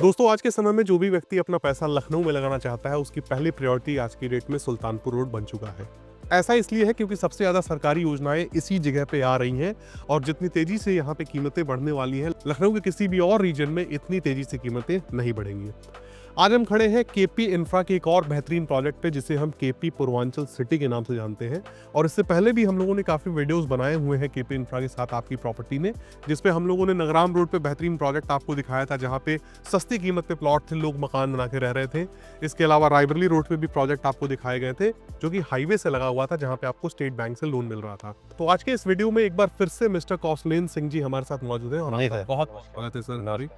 दोस्तों, आज के समय में जो भी व्यक्ति अपना पैसा लखनऊ में लगाना चाहता है, उसकी पहली प्रायोरिटी आज की डेट में सुल्तानपुर रोड बन चुका है। ऐसा इसलिए है क्योंकि सबसे ज़्यादा सरकारी योजनाएं इसी जगह पे आ रही हैं और जितनी तेजी से यहाँ पे कीमतें बढ़ने वाली हैं, लखनऊ के किसी भी और रीजन में इतनी तेजी से कीमतें नहीं बढ़ेंगी। आज हम खड़े हैं केपी इंफ्रा के एक और बेहतरीन प्रोजेक्ट पे, जिसे हम केपी पूर्वांचल सिटी के नाम से जानते हैं। और इससे पहले भी हम लोगों ने काफ़ी वीडियोस बनाए हुए हैं केपी इंफ्रा के साथ आपकी प्रॉपर्टी में, जिसपे हम लोगों ने नगराम रोड पे बेहतरीन प्रोजेक्ट आपको दिखाया था, जहाँ पे सस्ती कीमत पे प्लॉट थे, लोग मकान बना के रह रहे थे। इसके अलावा रायबरेली रोड पे भी प्रोजेक्ट आपको दिखाए गए थे, जो कि हाईवे से लगा हुआ था, जहाँ पे आपको स्टेट बैंक से लोन मिल रहा था। तो आज के इस वीडियो में एक बार फिर से मिस्टर कौशलेन सिंह जी हमारे साथ मौजूद हैं और बहुत स्वागत है सर हमारी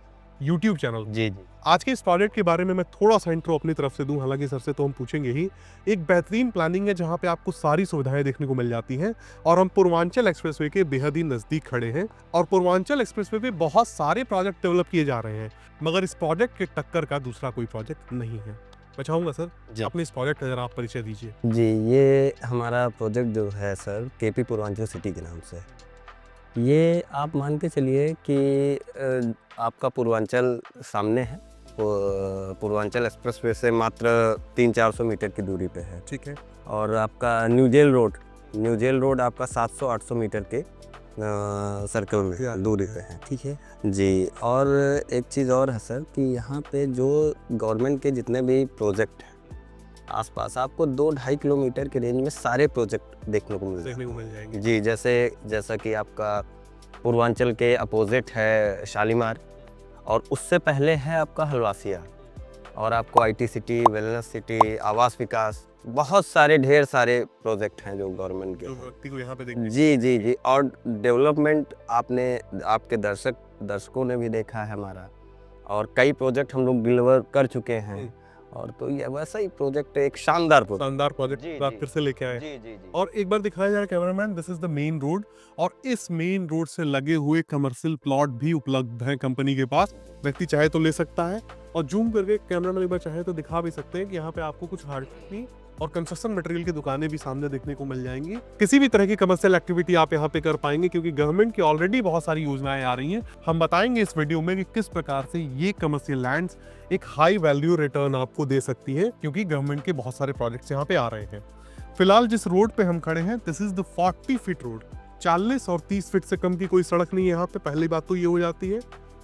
यूट्यूब चैनल। जी। आज के इस प्रोजेक्ट के बारे में मैं थोड़ा सा इंट्रो अपनी तरफ से दूं, हालांकि सर से तो हम पूछेंगे ही। एक बेहतरीन प्लानिंग है जहां पे आपको सारी सुविधाएं देखने को मिल जाती हैं और हम पूर्वांचल एक्सप्रेसवे के बेहद ही नजदीक खड़े हैं और पूर्वांचल एक्सप्रेसवे पे बहुत सारे प्रोजेक्ट डेवलप किए जा रहे हैं, मगर इस प्रोजेक्ट के टक्कर का दूसरा कोई प्रोजेक्ट नहीं है। मैं चाहूंगा सर अपने इस प्रोजेक्ट का जरा आप परिचय दीजिए। जी, ये हमारा प्रोजेक्ट जो है सर, केपी पूर्वांचल सिटी के नाम से। ये आप मान के चलिए कि आपका पूर्वांचल सामने है, पूर्वांचल एक्सप्रेसवे से मात्र 300-400 मीटर की दूरी पे है। ठीक है। और आपका न्यू जेल रोड आपका 700-800 मीटर के सर्कल में दूरी पे है। ठीक है जी। और एक चीज़ और है सर कि यहाँ पे जो गवर्नमेंट के जितने भी प्रोजेक्ट हैं आसपास, आपको 2-2.5 किलोमीटर के रेंज में सारे प्रोजेक्ट देखने को मिल जाएंगे। जी, जैसा कि आपका पूर्वांचल के अपोजिट है शालीमार, और उससे पहले है आपका हलवासिया, और आपको IT सिटी, वेलनेस सिटी, आवास विकास, बहुत सारे ढेर सारे प्रोजेक्ट हैं जो गवर्नमेंट के व्यक्ति को यहाँ पे देखने। जी। और डेवलपमेंट आपके दर्शकों ने भी देखा है हमारा, और कई प्रोजेक्ट हम लोग डिलीवर कर चुके हैं। और तो ये वैसा ही प्रोजेक्ट, एक शानदार प्रोजेक्ट आप फिर से लेके आए। जी। और एक बार दिखाया जाए cameraman, this is the main road और इस मेन रोड से लगे हुए कमर्शियल प्लॉट भी उपलब्ध हैं कंपनी के पास। व्यक्ति चाहे तो ले सकता है और जूम करके कैमरामैन एक बार चाहे तो दिखा भी सकते हैं कि यहाँ पे आपको कुछ हार्डवेयर और कंस्ट्रक्शन मटेरियल की दुकानें भी सामने देखने को मिल जाएंगी। किसी भी तरह की कमर्शियल एक्टिविटी आप यहाँ पे कर पाएंगे क्योंकि गवर्नमेंट की ऑलरेडी बहुत सारी योजनाएं आ रही हैं। हम बताएंगे इस वीडियो में कि किस प्रकार से ये कमर्शियल लैंड्स एक हाई वैल्यू रिटर्न आपको दे सकती है, क्योंकि गवर्नमेंट के बहुत सारे प्रोजेक्ट्स यहाँ पे आ रहे हैं। फिलहाल जिस रोड पे हम खड़े हैं, this is the 40 feet road. 40 और 30 फीट से कम की कोई सड़क नहीं है यहाँ पे। पहली बात तो ये हो जाती है।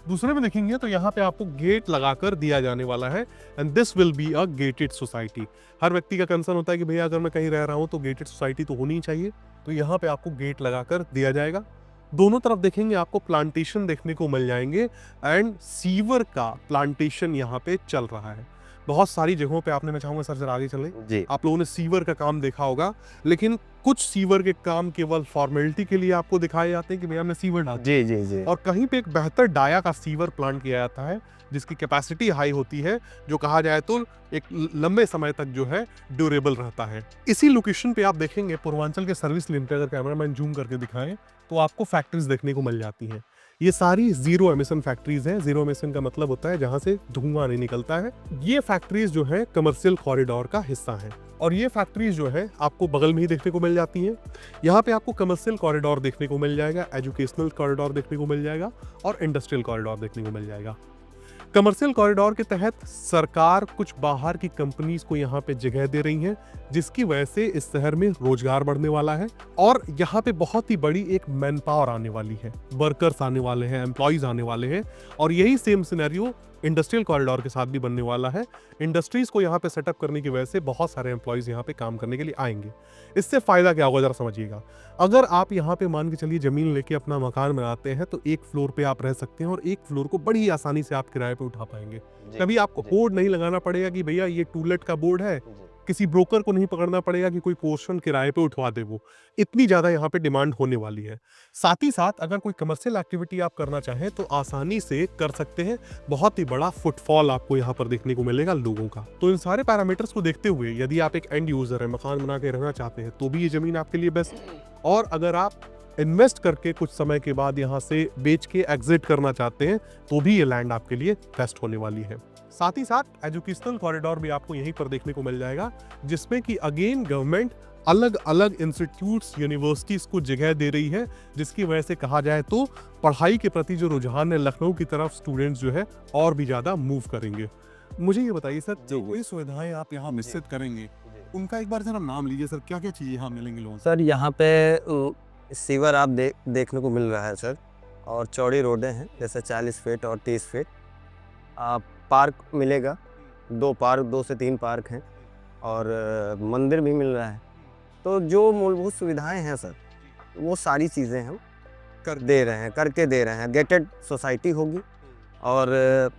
दूसरे में देखेंगे तो यहाँ पे आपको गेट लगाकर दिया जाने वाला है and this will be a gated society. हर व्यक्ति का कंसर्न होता है कि भैया अगर मैं कहीं रह रहा हूँ तो गेटेड सोसाइटी तो होनी ही चाहिए, तो यहाँ पे आपको गेट लगाकर दिया जाएगा। दोनों तरफ देखेंगे आपको प्लांटेशन देखने को मिल जाएंगे एंड सीवर का प्लांटेशन यहाँ पे चल रहा है बहुत सारी जगहों पे। आपने, मैं चाहूंगा सर जरा आगे चलें जी। आप लोगों ने सीवर का काम देखा होगा, लेकिन कुछ सीवर के काम केवल फॉर्मेलिटी के लिए आपको दिखाए जाते हैं कि भैया हमने सीवर डाल जी। और कहीं पे एक बेहतर डाया का सीवर प्लांट किया जाता है जिसकी कैपेसिटी हाई होती है, जो कहा जाए तो एक लंबे समय तक जो है ड्यूरेबल रहता है। इसी लोकेशन पे आप देखेंगे पूर्वांचल के सर्विस लेन पे, अगर कैमरामैन जूम करके दिखाएं तो आपको फैक्ट्रीज देखने को मिल जाती हैं। ये सारी जीरो एमिशन फैक्ट्रीज हैं। जीरो एमिशन का मतलब होता है जहां से धुआं नहीं निकलता है। ये फैक्ट्रीज जो है कमर्शियल कॉरिडोर का हिस्सा है और ये फैक्ट्रीज जो है आपको बगल में ही देखने को मिल जाती हैं। यहाँ पे आपको कमर्शियल कॉरिडोर देखने को मिल जाएगा, एजुकेशनल कॉरिडोर देखने को मिल जाएगा और इंडस्ट्रियल कॉरिडोर देखने को मिल जाएगा। कमर्शियल कॉरिडोर के तहत सरकार कुछ बाहर की कंपनीज को यहाँ पे जगह दे रही है, जिसकी वजह से इस शहर में रोजगार बढ़ने वाला है और यहाँ पे बहुत ही बड़ी एक मैन पावर आने वाली है, वर्कर्स आने वाले हैं, एम्प्लॉइज आने वाले हैं। और यही सेम सिनेरियो इंडस्ट्रियल कॉरिडोर के साथ भी बनने वाला है। इंडस्ट्रीज को यहाँ पे सेटअप करने की वजह से बहुत सारे एम्प्लॉइज यहाँ पे काम करने के लिए आएंगे। इससे फायदा क्या होगा जरा समझिएगा। अगर आप यहाँ पे मान के चलिए जमीन लेके अपना मकान बनाते हैं तो एक फ्लोर पे आप रह सकते हैं और एक फ्लोर को बड़ी आसानी से आप किराए पे उठा पाएंगे। कभी आपको बोर्ड नहीं लगाना पड़ेगा कि भैया ये टूलेट का बोर्ड है, किसी ब्रोकर को नहीं पकड़ना पड़ेगा कि कोई पोर्शन किराए पे उठवा दे। वो इतनी ज्यादा यहाँ पे डिमांड होने वाली है। साथ ही साथ अगर कोई कमर्शियल एक्टिविटी आप करना चाहें तो आसानी से कर सकते हैं। बहुत ही बड़ा फुटफॉल आपको यहाँ पर देखने को मिलेगा लोगों का। तो इन सारे पैरामीटर्स को देखते हुए यदि आप एक एंड यूजर है, मकान बना के रहना चाहते हैं, तो भी ये जमीन आपके लिए बेस्ट। और अगर आप इन्वेस्ट करके कुछ समय के बाद यहाँ से बेच के एग्जिट करना चाहते हैं तो भी ये लैंड आपके लिए बेस्ट होने वाली है। साथ ही साथ एजुकेशनल कॉरिडोर भी आपको यहीं पर देखने को मिल जाएगा, जिसमें कि अगेन गवर्नमेंट अलग अलग इंस्टीट्यूट्स यूनिवर्सिटीज को जगह दे रही है, जिसकी वजह से कहा जाए तो पढ़ाई के प्रति जो रुझान है लखनऊ की तरफ स्टूडेंट्स जो है और भी ज्यादा मूव करेंगे। मुझे ये बताइए सर, जो कोई सुविधाएं आप यहाँ मिश्रित करेंगे उनका एक बार जरा नाम लीजिए सर, क्या क्या चीजें यहाँ मिलेंगी लोगों से? सर यहाँ पे सीवर आप देखने को मिल रहा है सर, और चौड़ी रोडें हैं जैसे 40 फीट और 30 फीट। पार्क मिलेगा, 2 से 3 पार्क हैं, और मंदिर भी मिल रहा है। तो जो मूलभूत सुविधाएं हैं सर, वो सारी चीज़ें हम करके दे रहे हैं। गेटेड सोसाइटी होगी, और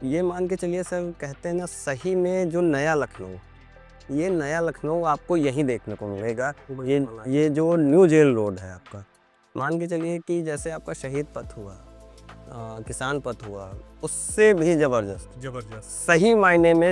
ये मान के चलिए सर, कहते हैं ना सही में जो नया लखनऊ, ये नया लखनऊ आपको यहीं देखने को मिलेगा। ये जो न्यू जेल रोड है आपका, मान के चलिए कि जैसे आपका शहीद पथ हुआ, किसान पथ हुआ, उससे भी जबरदस्त सही मायने में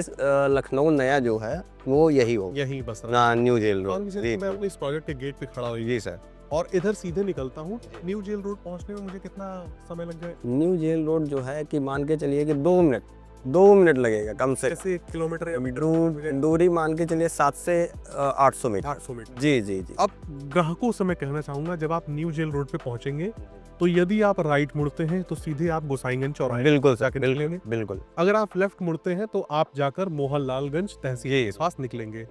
लखनऊ नया जो है वो यही होगा, यही बस रहा। New Jail Road. मैं अपने इस प्रोजेक्ट के गेट पे खड़ा हुई जी सर, और इधर सीधे निकलता हूँ। न्यू जेल रोड पहुँचने में मुझे कितना समय लग जाए? न्यू जेल रोड जो है कि मान के चलिए कि 2 मिनट लगेगा कम से। जैसे 1 किलोमीटर या मीटर दूरी मान के चलिए 7 से 800 मीटर। 800 मीटर। जी। अब ग्राहकों से मैं कहना चाहूंगा, जब आप न्यू जेल रोड पे पहुंचेंगे तो यदि आप राइट मुड़ते हैं तो सीधे आप गोसाईगंज चौराहे बिल्कुल जाके निकलेंगे। बिल्कुल। अगर आप लेफ्ट मुड़ते हैं तो आप जाकर मोहनलालगंज तहसील के पास निकलेंगे।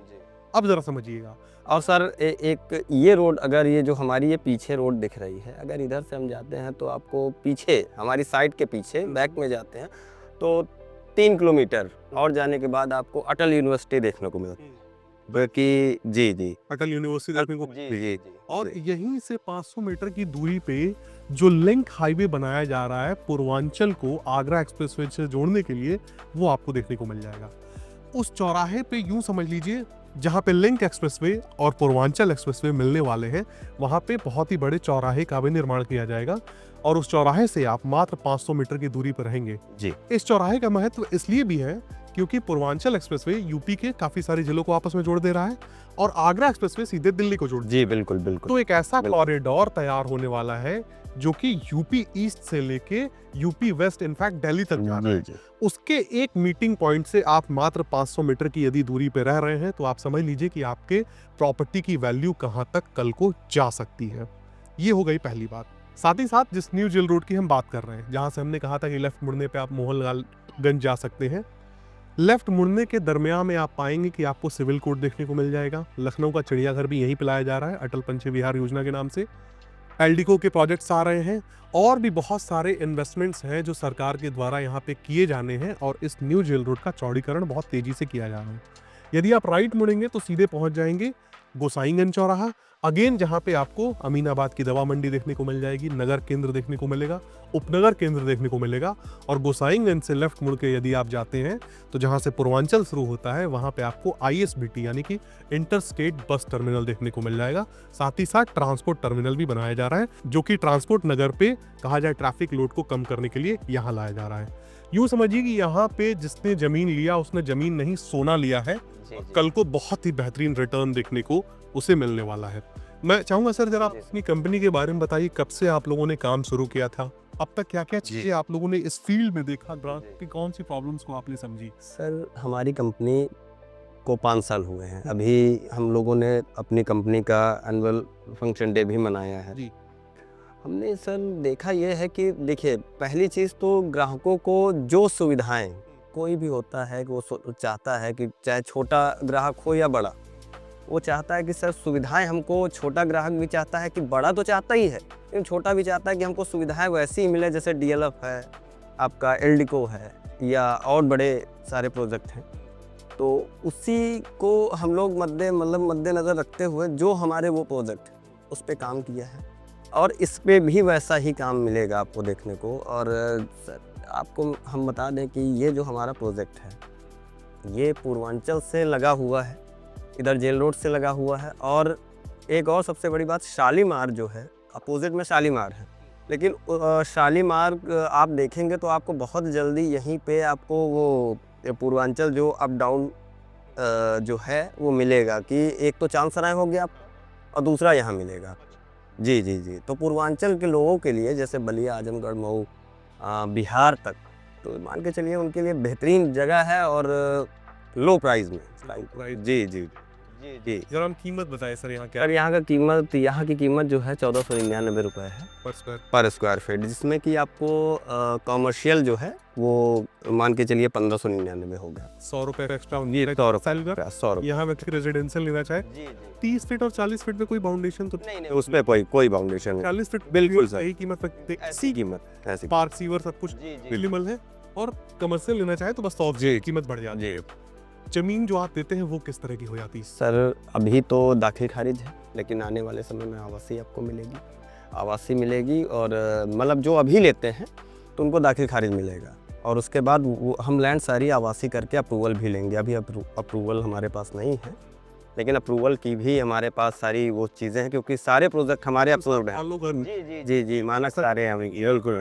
अब जरा समझिएगा। और सर एक ये रोड, अगर ये जो हमारी ये पीछे रोड दिख रही है, अगर इधर से हम जाते हैं तो आपको पीछे, हमारी साइड के पीछे बैक में जाते हैं तो 3 किलोमीटर और जाने के बाद आपको अटल यूनिवर्सिटी देखने को मिलती है। कि जी अटल यूनिवर्सिटी देखने को जी। और यहीं से 500 मीटर की दूरी पे जो लिंक हाईवे बनाया जा रहा है पूर्वांचल को आगरा एक्सप्रेसवे से जोड़ने के लिए, वो आपको देखने को मिल जाएगा। उस चौराहे पे यूं समझ लीजिए, जहां पे लिंक एक्सप्रेसवे और पूर्वांचल एक्सप्रेसवे मिलने वाले हैं, वहां पे बहुत ही बड़े चौराहे का भी निर्माण किया जाएगा, और उस चौराहे से आप मात्र 500 मीटर की दूरी पर रहेंगे। जी। इस चौराहे का महत्व इसलिए भी है क्योंकि पूर्वांचल एक्सप्रेसवे यूपी के काफी सारे जिलों को आपस में जोड़ दे रहा है, और आगरा एक्सप्रेसवे सीधे दिल्ली को जोड़ दे। जी बिल्कुल। तो एक ऐसा कॉरिडोर तैयार होने वाला है जो कि यूपी ईस्ट से लेके यूपी वेस्ट, इनफैक्ट दिल्ली तक जा रहा है। उसके एक मीटिंग पॉइंट से आप मात्र 500 मीटर की यदि दूरी पे रह रहे हैं तो आप समझ लीजिए कि आपके प्रॉपर्टी की वैल्यू कहां तक कल को जा सकती है। ये हो गई पहली बात। साथ ही साथ जिस न्यू जेल रोड की हम बात कर रहे हैं, जहां से हमने कहा था कि लेफ्ट मुड़ने पे आप मोहनलालगंज जा सकते हैं, लेफ्ट मुड़ने के दरमियान में आप पाएंगे कि आपको सिविल कोर्ट देखने को मिल जाएगा। लखनऊ का चिड़ियाघर भी यहीं पिलाया जा रहा है अटल पंछी विहार योजना के नाम से। एल्डिको के प्रोजेक्ट्स आ रहे हैं, और भी बहुत सारे इन्वेस्टमेंट्स हैं जो सरकार के द्वारा यहाँ पे किए जाने हैं, और इस न्यू जेल रोड का चौड़ीकरण बहुत तेजी से किया जा रहा है। यदि आप राइट मुड़ेंगे तो सीधे पहुंच जाएंगे गोसाईगंज चौराहा, अगेन जहां पे आपको अमीनाबाद की दवा मंडी देखने को मिल जाएगी, नगर केंद्र देखने को मिलेगा, उपनगर केंद्र देखने को मिलेगा, और गोसाईगंज से लेफ्ट मुड़ के यदि आप जाते हैं तो जहां से पूर्वांचल शुरू होता है वहां पे आपको ISBT यानी कि इंटर स्टेट बस टर्मिनल देखने को मिल जाएगा। साथ ही साथ ट्रांसपोर्ट टर्मिनल भी बनाया जा रहा है, जो कि ट्रांसपोर्ट नगर पे कहा जाए ट्रैफिक लोड को कम करने के लिए यहाँ लाया जा रहा है। यूं समझिए कि यहाँ पे जिसने जमीन लिया उसने जमीन नहीं सोना लिया है, कल को बहुत ही बेहतरीन रिटर्न देखने को उसे मिलने वाला है। मैं चाहूंगा सर जरा आप अपनी कंपनी के बारे में बताइए, कब से आप लोगों ने काम शुरू किया था, अब तक क्या क्या चीजें आप लोगों ने इस फील्ड में देखा, ग्राहक की कौन सी प्रॉब्लम्स को आपने समझी? सर हमारी कंपनी को 5 साल हुए हैं। अभी हम लोगों ने अपनी कंपनी का एनुअल फंक्शन डे भी मनाया है। जी। हमने सर देखा यह है कि देखिए, पहली चीज़ तो ग्राहकों को जो सुविधाएं, कोई भी होता है कि वो चाहता है कि चाहे छोटा ग्राहक हो या बड़ा, वो चाहता है कि सर सुविधाएं हमको, छोटा ग्राहक भी चाहता है कि बड़ा तो चाहता ही है, लेकिन छोटा भी चाहता है कि हमको सुविधाएं वैसी ही मिले जैसे DLF है, आपका एल्डिको है, या और बड़े सारे प्रोजेक्ट हैं। तो उसी को हम लोग मद्देनज़र रखते हुए जो हमारे वो प्रोजेक्ट उस पर काम किया है, और इस पे भी वैसा ही काम मिलेगा आपको देखने को। और सर आपको हम बता दें कि ये जो हमारा प्रोजेक्ट है, ये पूर्वांचल से लगा हुआ है, इधर जेल रोड से लगा हुआ है, और एक और सबसे बड़ी बात, शालीमार जो है अपोजिट में शालीमार है, लेकिन शालीमार आप देखेंगे तो आपको बहुत जल्दी यहीं पे आपको वो पूर्वांचल जो अप डाउन जो है वो मिलेगा, कि एक तो चांद सराय हो गया और दूसरा यहाँ मिलेगा। जी जी जी। तो पूर्वांचल के लोगों के लिए जैसे बलिया, आजमगढ़, मऊ, बिहार तक, तो मान के चलिए उनके लिए बेहतरीन जगह है और लो प्राइस में। प्राइस। जी जी जी जी। जरा हम कीमत बताएं सर यहाँ क्या सर यहाँ की कीमत जो है 1499 रुपये है पर स्क्वायर? पर स्क्वायर फीट, जिसमें कि आपको कॉमर्शियल जो है वो मान के चलिए 1599 हो गया। 100 रुपए एक्स्ट्रा ये 100 रुपये 100 रुपये। यहाँ व्यक्ति रेजिडेंशियल लेना चाहे जी जी 30 फीट और 40 फीट में कोई बाउंडेशन तो नहीं नहीं, उसमें कोई बाउंडेशन नहीं। 40 फीट बिल्कुल सर। सही कीमत पे ऐसी कीमत ऐसी पार्क सीवर सब कुछ जी जी मिनिमल है। और कमर्शियल लेना चाहे तो बस 100 जी। कीमत बढ़ जाती है। जमीन जो आप देते हैं वो किस तरह की हो जाती है? सर अभी तो दाखिल खारिज है, लेकिन आने वाले समय में आवासीय आपको मिलेगी, आवासीय मिलेगी। और मतलब जो अभी लेते हैं तो उनको दाखिल खारिज मिलेगा, और उसके बाद हम लैंड सारी आवासीय करके अप्रूवल भी लेंगे। अभी अप्रूवल हमारे पास नहीं है, लेकिन अप्रूवल की भी हमारे पास सारी वो चीज़ें हैं, क्योंकि सारे प्रोजेक्ट हमारे अप्रूव्ड हैं। जी जी जी जी, मानक सारे हैं बिल्कुल।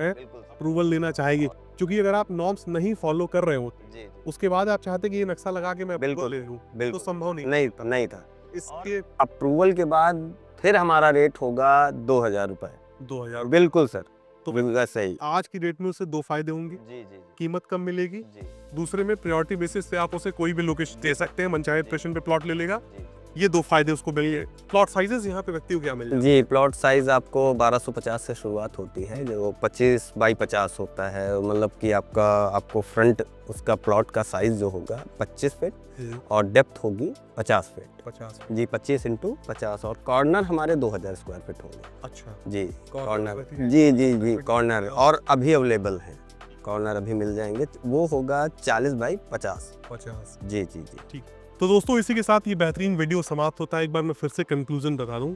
अप्रूवल लेना चाहेगी, क्योंकि अगर आप नॉर्म्स नहीं फॉलो कर रहे हो जी उसके बाद आप चाहते कि ये नक्शा लगा के मैं बिल्कुल, ले लूं, तो बिल्कुल संभव नहीं नहीं था। इसके अप्रूवल के बाद फिर हमारा रेट होगा 2000 रुपये। 2000 बिल्कुल सर, तो बिल्कुल सही। आज की डेट में उससे दो फायदे होंगे। जी जी कीमत कम मिलेगी, जी दूसरे में प्रायोरिटी बेसिस से आप उसे कोई भी लोकेशन दे सकते हैं, मनचाहे लोकेशन पे प्लॉट ले लेगा। जी। ये दो फायदे उसको मिलेंगे। प्लॉट साइजेस यहाँ पे व्यक्ति को क्या मिल जाएगा? जी, प्लॉट साइज़ आपको 1250 से शुरुआत होती है, जो 25 बाई 50 होता है। मतलब कि आपको फ्रंट उसका प्लॉट का साइज़ जो होगा 25 फीट और डेप्थ होगी 50 फीट। 50। जी, 25 इंटू 50, और कॉर्नर हमारे 2000 स्क्वायर फीट होंगे। अच्छा, जी कॉर्नर कॉर्नर, जी जी जी कॉर्नर, और अभी अवेलेबल है, कॉर्नर अभी मिल जाएंगे। वो होगा 40 बाई 50। 50। जी जी जी। तो दोस्तों इसी के साथ ये बेहतरीन वीडियो समाप्त होता है। एक बार मैं फिर से कंक्लूजन बता दूं,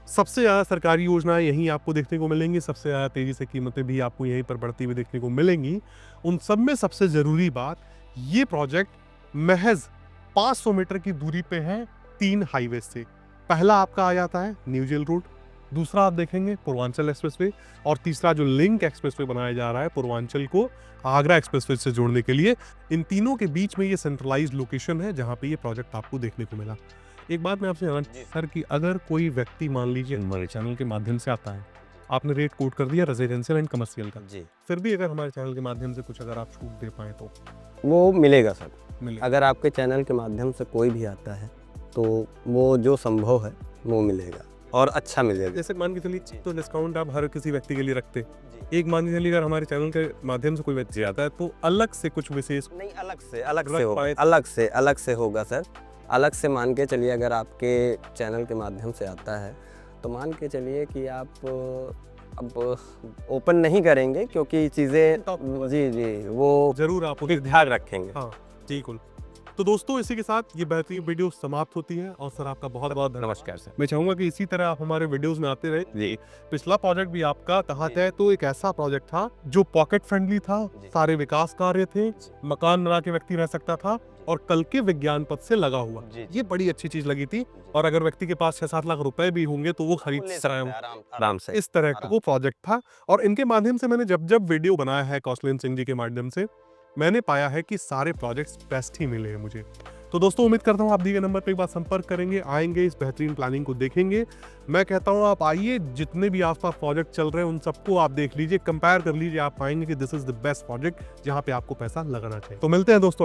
सबसे ज़्यादा सरकारी योजनाएं यहीं आपको देखने को मिलेंगी, सबसे ज़्यादा तेज़ी से कीमतें भी आपको यहीं पर बढ़ती हुई देखने को मिलेंगी। उन सब में सबसे ज़रूरी बात, ये प्रोजेक्ट महज 500 मीटर की दूरी पे है 3 हाईवे से। पहला आपका आ जाता है न्यू जेल रोड, दूसरा आप देखेंगे पूर्वांचल एक्सप्रेसवे, और तीसरा जो लिंक एक्सप्रेसवे बनाया जा रहा है पूर्वांचल को आगरा एक्सप्रेसवे से जोड़ने के लिए। इन तीनों के बीच में ये सेंट्रलाइज्ड लोकेशन है जहाँ पे ये प्रोजेक्ट आपको देखने को मिला। एक बात मैं आपसे जानना सर कि अगर कोई व्यक्ति मान लीजिए हमारे चैनल के माध्यम से आता है, आपने रेट कोट कर दिया रेजिडेंशियल एंड कमर्शियल का, जी, फिर भी अगर हमारे चैनल के माध्यम से कुछ अगर आप छूट दे पाए तो वो मिलेगा सर। मिलेगा। अगर आपके चैनल के माध्यम से कोई भी आता है तो वो जो संभव है वो मिलेगा, और अच्छा मिलेगा। जैसे मान के चलिए तो डिस्काउंट आप हर किसी व्यक्ति के लिए रखते, एक मान के चलिए अगर हमारे चैनल के माध्यम से कोई व्यक्ति आता है तो अलग से कुछ विशेष नहीं, अलग से रख होगा, पाए। अलग से होगा सर। अलग से मान के चलिए, अगर आपके चैनल के माध्यम से आता है तो मान के चलिए कि आप अब ओपन नहीं करेंगे, क्योंकि चीज़ें जी जी वो जरूर आप फिर ध्यान रखेंगे। हाँ बिल्कुल। तो दोस्तों इसी के साथ ये बेहतरीन वीडियो समाप्त होती है, और सर आपका बहुत बहुत नमस्कार सर। मैं चाहूंगा कि इसी तरह आप हमारे वीडियोस में आते रहे। जी पिछला प्रोजेक्ट भी आपका कहा जाए तो एक ऐसा प्रोजेक्ट था जो पॉकेट फ्रेंडली था, जी। सारे विकास कार्य थे, मकान बना के व्यक्ति रह सकता था, और कल के विज्ञान पथ से लगा हुआ। जी। ये बड़ी अच्छी चीज लगी थी, और अगर व्यक्ति के पास 6-7 लाख रुपए भी होंगे तो वो खरीद सकता है। आराम से। इस तरह का वो प्रोजेक्ट था, और इनके माध्यम से मैंने जब जब वीडियो बनाया है कौशलेंद्र सिंह जी के माध्यम से, मैंने पाया है कि सारे प्रोजेक्ट्स बेस्ट ही मिले हैं मुझे। तो दोस्तों उम्मीद करता हूँ आप दिए गए नंबर पर एक बार संपर्क करेंगे, आएंगे, इस बेहतरीन प्लानिंग को देखेंगे। मैं कहता हूँ आप आइए, जितने भी आसपास प्रोजेक्ट चल रहे हैं उन सबको आप देख लीजिए, कंपेयर कर लीजिए, आप पाएंगे कि this is the best project जहाँ पे आपको पैसा लगाना चाहिए। तो मिलते हैं दोस्तों।